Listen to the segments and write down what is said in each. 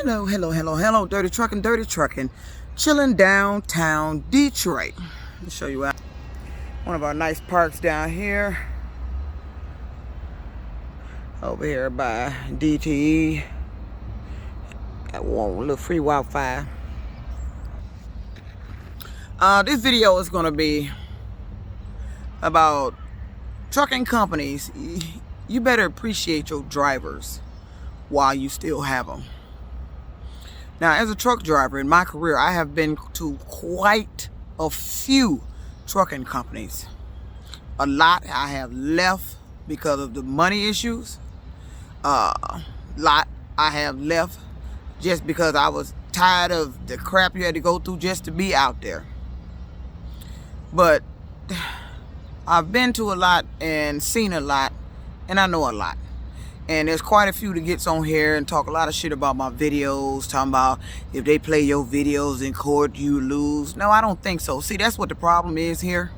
Hello, dirty trucking, chilling downtown Detroit. Let me show you out one of our nice parks down here, over here by DTE. Got one little free Wi-Fi. This video is gonna be about trucking companies. You better appreciate your drivers while you still have them. Now, as a truck driver in my career, I have been to quite a few trucking companies. A lot I have left because of the money issues. Lot I have left just because I was tired of the crap you had to go through just to be out there. But I've been to a lot and seen a lot, and I know a lot. And there's quite a few that gets on here and talk a lot of shit about my videos, talking about if they play your videos in court, you lose. No, I don't think so. See, that's what the problem is here.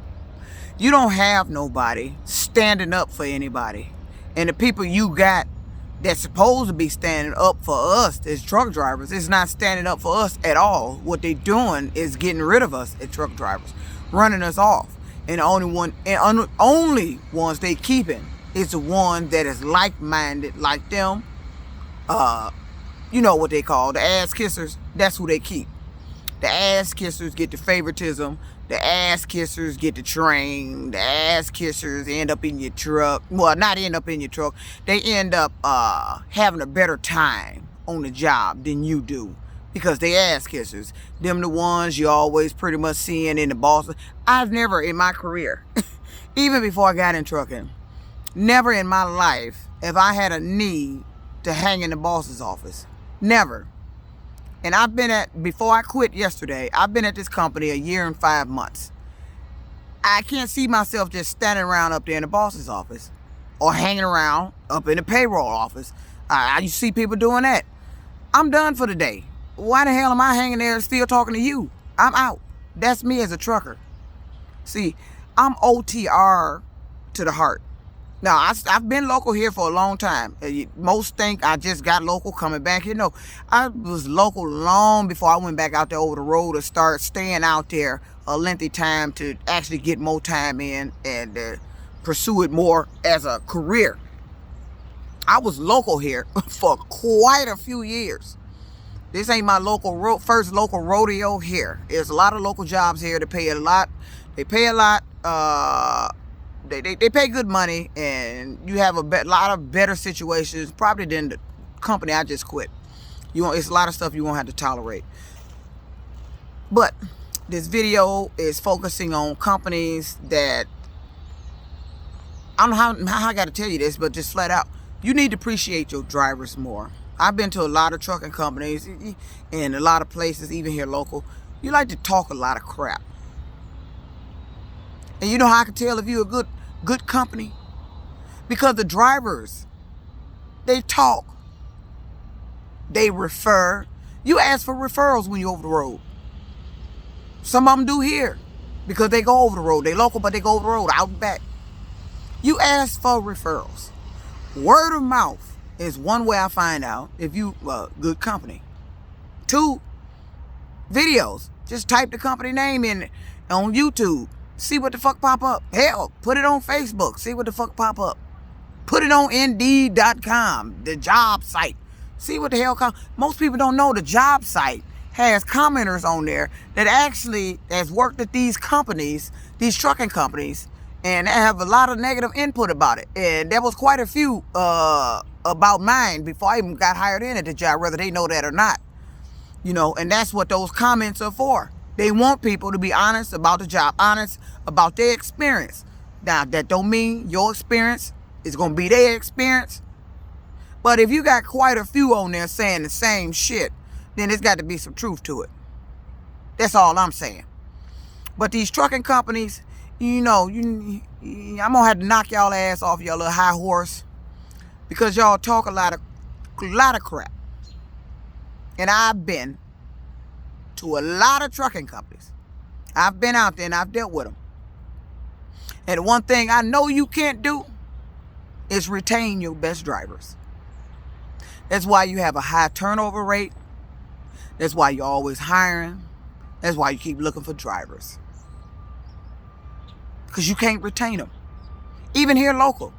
You don't have nobody standing up for anybody. And the people you got that's supposed to be standing up for us as truck drivers is not standing up for us at all. What they doing is getting rid of us as truck drivers, running us off. And the only ones they keeping is the one that is like-minded like them. You know what they call the ass kissers. That's who they keep. The ass kissers get the favoritism. The ass kissers get the train. The ass kissers end up in your truck. Well, not end up in your truck. They end up having a better time on the job than you do, because they ass kissers. Them the ones you always pretty much seeing in the bosses. I've never in my career, even before I got in trucking, never in my life have I had a need to hang in the boss's office. Never. And I've been before I quit yesterday, I've been at this company 1 year and 5 months. I can't see myself just standing around up there in the boss's office or hanging around up in the payroll office. I see people doing that. I'm done for the day. Why the hell am I hanging there still talking to you? I'm out. That's me as a trucker. See, I'm OTR to the heart. Now, I've been local here for a long time. Most think I just got local coming back here. No, I was local long before I went back out there over the road to start staying out there a lengthy time to actually get more time in and pursue it more as a career. I was local here for quite a few years. This ain't my first local rodeo here. There's a lot of local jobs here that pay a lot. They pay a lot. They pay good money, and you have a lot of better situations probably than the company I just quit. It's a lot of stuff you won't have to tolerate. But this video is focusing on companies that, I don't know how I got to tell you this, but just flat out, you need to appreciate your drivers more. I've been to a lot of trucking companies and a lot of places, even here local. You like to talk a lot of crap. And you know how I can tell if you're a good company? Because the drivers, they talk, they refer. You ask for referrals when you're over the road. Some of them do here because they go over the road. They local, but they go over the road, out and back. You ask for referrals. Word of mouth is one way I find out if you good company. 2, videos. Just type the company name in on YouTube. See what the fuck pop up. Hell, put it on Facebook. See what the fuck pop up. Put it on Indeed.com, the job site. See what the hell comes. Most people don't know the job site has commenters on there that actually has worked at these companies, these trucking companies, and have a lot of negative input about it. And there was quite a few about mine before I even got hired in at the job, whether they know that or not. You know, and that's what those comments are for. They want people to be honest about the job, honest about their experience. Now, that don't mean your experience is going to be their experience. But if you got quite a few on there saying the same shit, then there's got to be some truth to it. That's all I'm saying. But these trucking companies, you know, I'm going to have to knock y'all ass off your little high horse, because y'all talk a lot of crap. And I've been to a lot of trucking companies. I've been out there and I've dealt with them. And one thing I know you can't do is retain your best drivers. That's why you have a high turnover rate. That's why you're always hiring. That's why you keep looking for drivers. Because you can't retain them. Even here local.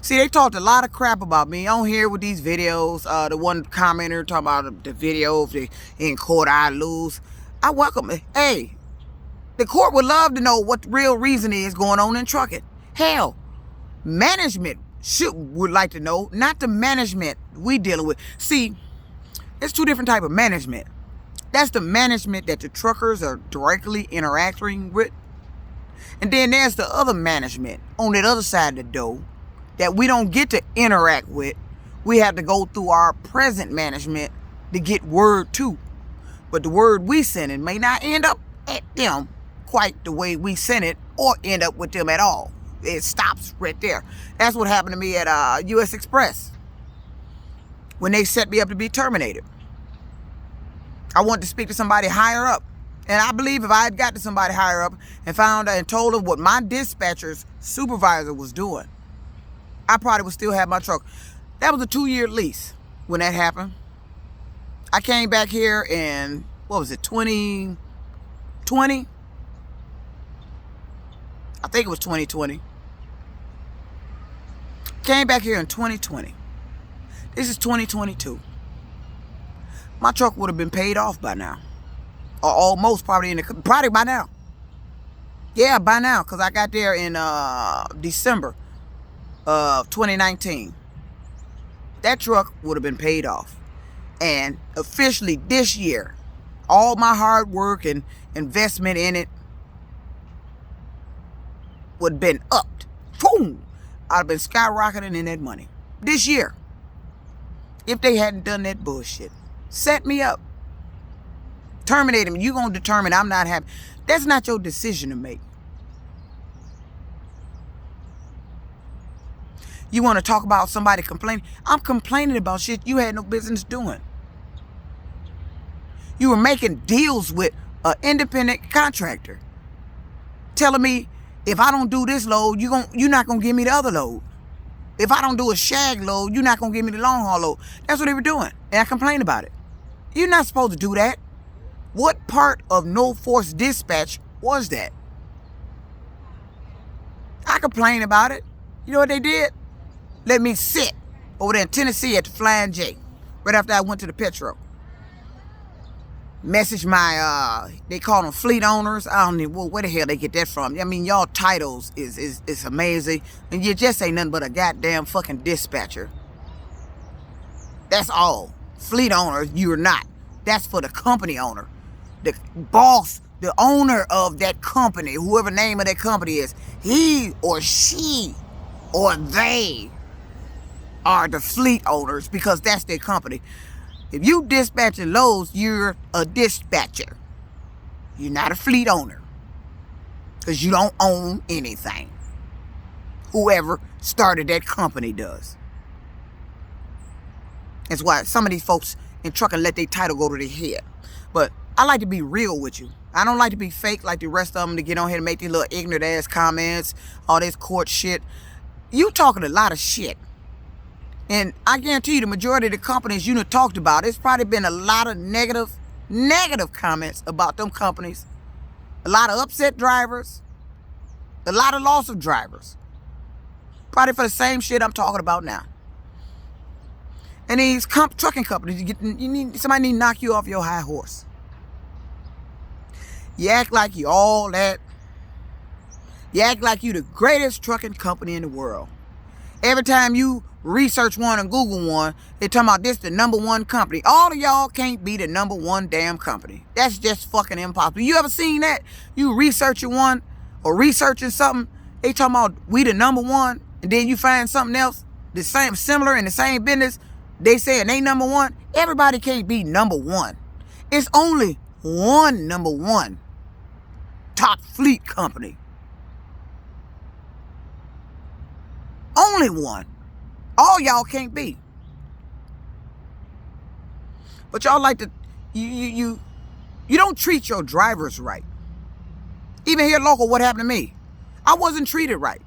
See, they talked a lot of crap about me on here with these videos. The one commenter talking about the video, if they in court, I lose. I welcome it. Hey, the court would love to know what the real reason is going on in trucking. Hell, management would like to know, not the management we dealing with. See, it's two different type of management. That's the management that the truckers are directly interacting with. And then there's the other management on that other side of the door that we don't get to interact with. We have to go through our present management to get word to. But the word we send it may not end up at them quite the way we sent it, or end up with them at all. It stops right there. That's what happened to me at U.S. Express when they set me up to be terminated. I wanted to speak to somebody higher up. And I believe if I had got to somebody higher up and found out and told them what my dispatcher's supervisor was doing, I probably would still have my truck. That was a 2-year lease when that happened. I came back here in, 2020? I think it was 2020. Came back here in 2020. This is 2022. My truck would have been paid off by now. Or almost, probably by now. Yeah, by now, because I got there in December of 2019. That truck would have been paid off. And officially this year, all my hard work and investment in it would have been upped. Boom! I'd have been skyrocketing in that money. This year. If they hadn't done that bullshit. Set me up. Terminate him. You're going to determine I'm not happy. That's not your decision to make. You want to talk about somebody complaining? I'm complaining about shit you had no business doing. You were making deals with an independent contractor. Telling me, if I don't do this load, you're not going to give me the other load. If I don't do a shag load, you're not going to give me the long haul load. That's what they were doing. And I complained about it. You're not supposed to do that. What part of no force dispatch was that? I complained about it. You know what they did? Let me sit over there in Tennessee at the Flying J. Right after I went to the Petro. Message my, they call them fleet owners. I don't know where the hell they get that from. I mean, y'all titles is amazing. And you just ain't nothing but a goddamn fucking dispatcher. That's all. Fleet owner, you're not. That's for the company owner. The boss, the owner of that company, whoever the name of that company is, he or she or they are the fleet owners because that's their company. If you dispatching loads, you're a dispatcher. You're not a fleet owner because you don't own anything. Whoever started that company does. That's why some of these folks in trucking let their title go to their head. But I like to be real with you. I don't like to be fake like the rest of them to get on here and make these little ignorant ass comments, all this court shit. You talking a lot of shit. And I guarantee you the majority of the companies you done talked about, it's probably been a lot of negative comments about them companies. A lot of upset drivers. A lot of loss of drivers. Probably for the same shit I'm talking about now. And these trucking companies, somebody need to knock you off your high horse. You act like you all that. You act like you the greatest trucking company in the world. Every time you research one and Google one, they talking about this the #1 company. All of y'all can't be the #1 damn company. That's just fucking impossible. You ever seen that? You researching one or researching something, they talking about we the #1, and then you find something else the same, similar in the same business. They saying they #1. Everybody can't be #1. It's only one #1 top fleet company. Only one. All y'all can't be. But y'all like to, you don't treat your drivers right. Even here local, what happened to me? I wasn't treated right.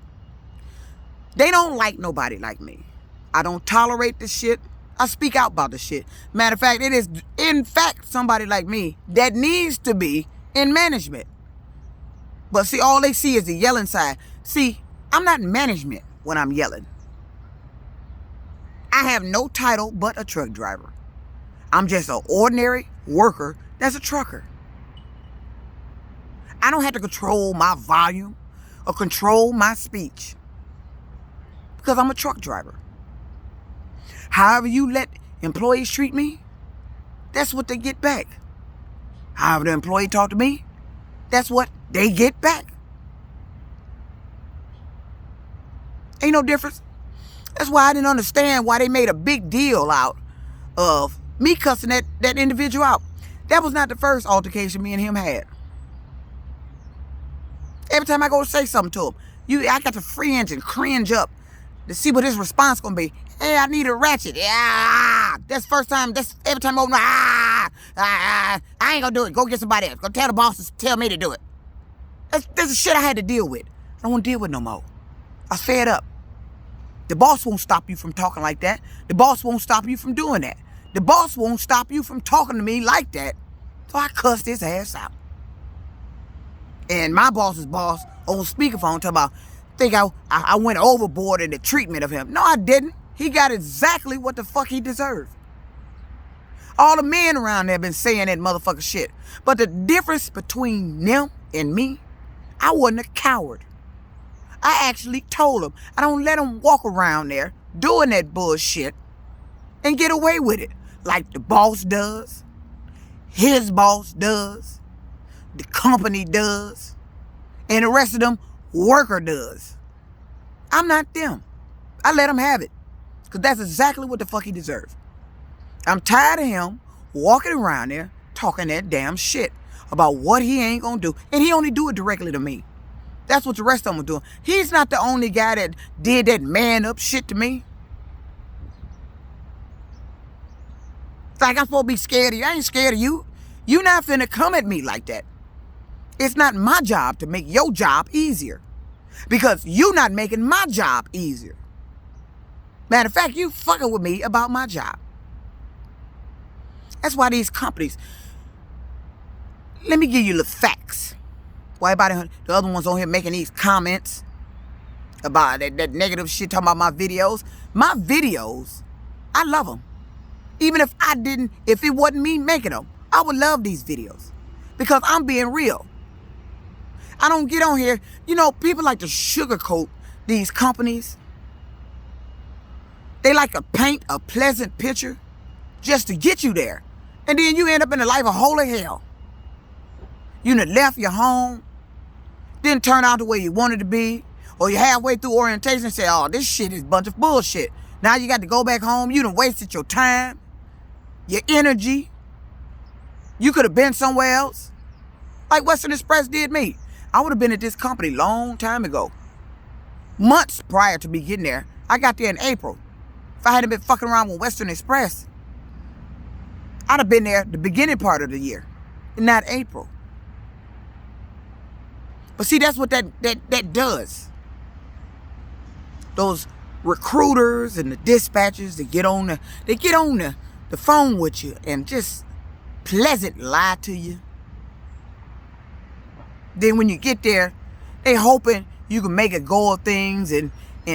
They don't like nobody like me. I don't tolerate the shit. I speak out about the shit. Matter of fact, it is, in fact, somebody like me that needs to be in management. But see, all they see is the yelling side. See, I'm not in management when I'm yelling. I have no title but a truck driver. I'm just an ordinary worker that's a trucker. I don't have to control my volume or control my speech because I'm a truck driver. However you let employees treat me, that's what they get back. However the employee talk to me, that's what they get back. Ain't no difference. That's why I didn't understand why they made a big deal out of me cussing that individual out. That was not the first altercation me and him had. Every time I go to say something to him, I got to fringe and cringe up to see what his response gonna be. Hey, I need a ratchet. Yeah, that's first time. That's every time I open I ain't gonna do it. Go get somebody else. Go tell the boss to tell me to do it. That's the shit I had to deal with. I don't want to deal with no more. I was fed up. The boss won't stop you from talking like that. The boss won't stop you from doing that. The boss won't stop you from talking to me like that. So I cussed his ass out. And my boss's boss on speakerphone talking about, think I went overboard in the treatment of him. No, I didn't. He got exactly what the fuck he deserved. All the men around there been saying that motherfucker shit. But the difference between them and me, I wasn't a coward. I actually told him. I don't let him walk around there doing that bullshit and get away with it. Like the boss does, his boss does, the company does, and the rest of them worker does. I'm not them. I let him have it. Because that's exactly what the fuck he deserves. I'm tired of him walking around there talking that damn shit about what he ain't gonna do. And he only do it directly to me. That's what the rest of them are doing. He's not the only guy that did that man up shit to me. It's like I'm supposed to be scared of you. I ain't scared of you. You not finna come at me like that. It's not my job to make your job easier. Because you not making my job easier. Matter of fact, you fucking with me about my job. That's why these companies, let me give you the facts. Why everybody, the other ones on here making these comments about that negative shit talking about my videos. My videos, I love them. Even if if it wasn't me making them, I would love these videos. Because I'm being real. I don't get on here, people like to sugarcoat these companies. They like to paint a pleasant picture just to get you there. And then you end up in a life of holy hell. You done left your home, didn't turn out the way you wanted to be, or you're halfway through orientation and say, oh, this shit is a bunch of bullshit. Now you got to go back home. You done wasted your time, your energy. You could have been somewhere else. Like Western Express did me. I would have been at this company long time ago. Months prior to me getting there. I got there in April. If I hadn't been fucking around with Western Express, I'd have been there the beginning part of the year, and not April. But see, that's what that does. Those recruiters and the dispatchers that get on the phone with you and just pleasant lie to you. Then when you get there, they hoping you can make a go of things and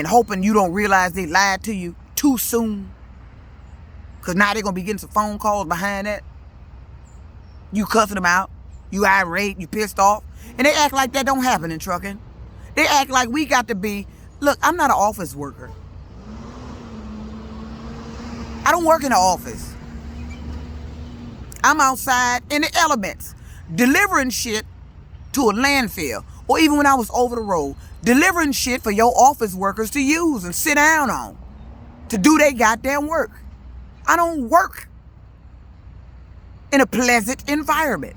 hoping you don't realize they lied to you too soon. Because now they're going to be getting some phone calls behind that. You cussing them out. You irate. You pissed off. And they act like that don't happen in trucking. They act like we got to be... Look, I'm not an office worker. I don't work in the office. I'm outside in the elements, delivering shit to a landfill. Or even when I was over the road, delivering shit for your office workers to use and sit down on. To do their goddamn work. I don't work in a pleasant environment.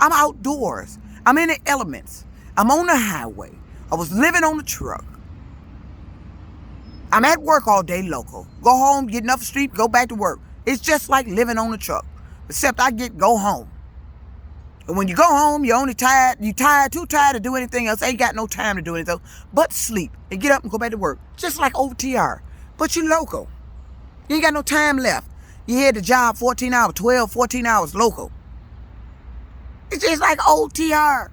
I'm outdoors. I'm in the elements. I'm on the highway. I was living on the truck. I'm at work all day local. Go home, get enough sleep, go back to work. It's just like living on the truck. Except go home. And when you go home, you're only tired. You're tired, too tired to do anything else. Ain't got no time to do anything but sleep and get up and go back to work. Just like OTR. But you're local. You ain't got no time left. You had the job 14 hours, 12, 14 hours local. It's just like OTR.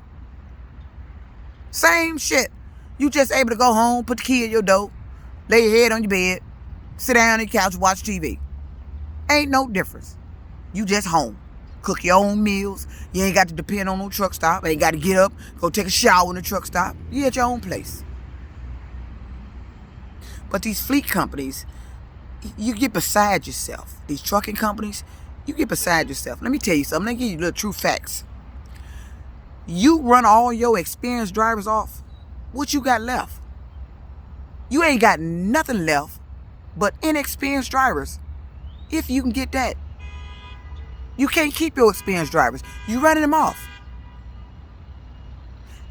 Same shit. You just able to go home, put the key in your door, lay your head on your bed, sit down on your couch, watch TV. Ain't no difference. You just home. Cook your own meals. You ain't got to depend on no truck stop. Ain't got to get up, go take a shower in the truck stop. You at your own place. But these fleet companies, you get beside yourself. These trucking companies, you get beside yourself. Let me tell you something. Let me give you little true facts. You run all your experienced drivers off. What you got left? You ain't got nothing left but inexperienced drivers. If you can get that. You can't keep your experienced drivers. You running them off.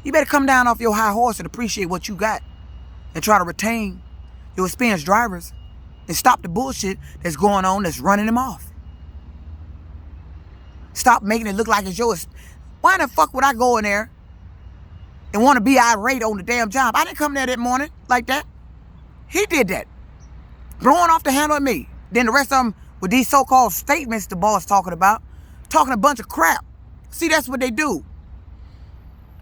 You better come down off your high horse and appreciate what you got and try to retain your experienced drivers and stop the bullshit that's going on that's running them off. Stop making it look like it's yours. Why the fuck would I go in there and want to be irate on the damn job? I didn't come there that morning like that. He did that. Blowing off the handle at me. Then the rest of them with these so-called statements the boss talking about. Talking a bunch of crap. See, that's what they do.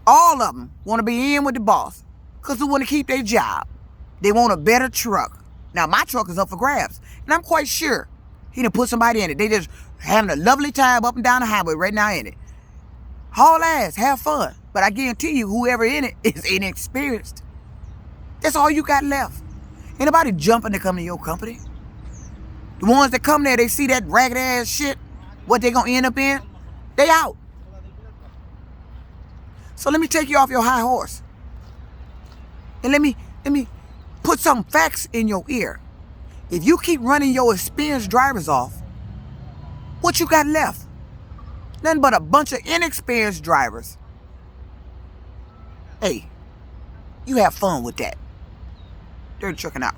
All of them want to be in with the boss because they want to keep their job. They want a better truck. Now, my truck is up for grabs. And I'm quite sure he done put somebody in it. They just having a lovely time up and down the highway right now in it. Haul ass, have fun. But I guarantee you, whoever in it is inexperienced. That's all you got left. Ain't nobody jumping to come to your company. The ones that come there, they see that ragged ass shit, what they gonna end up in, they out. So let me take you off your high horse. And let me put some facts in your ear. If you keep running your experienced drivers off, what you got left? Nothing but a bunch of inexperienced drivers. Hey, you have fun with that. Dirty Trucking out.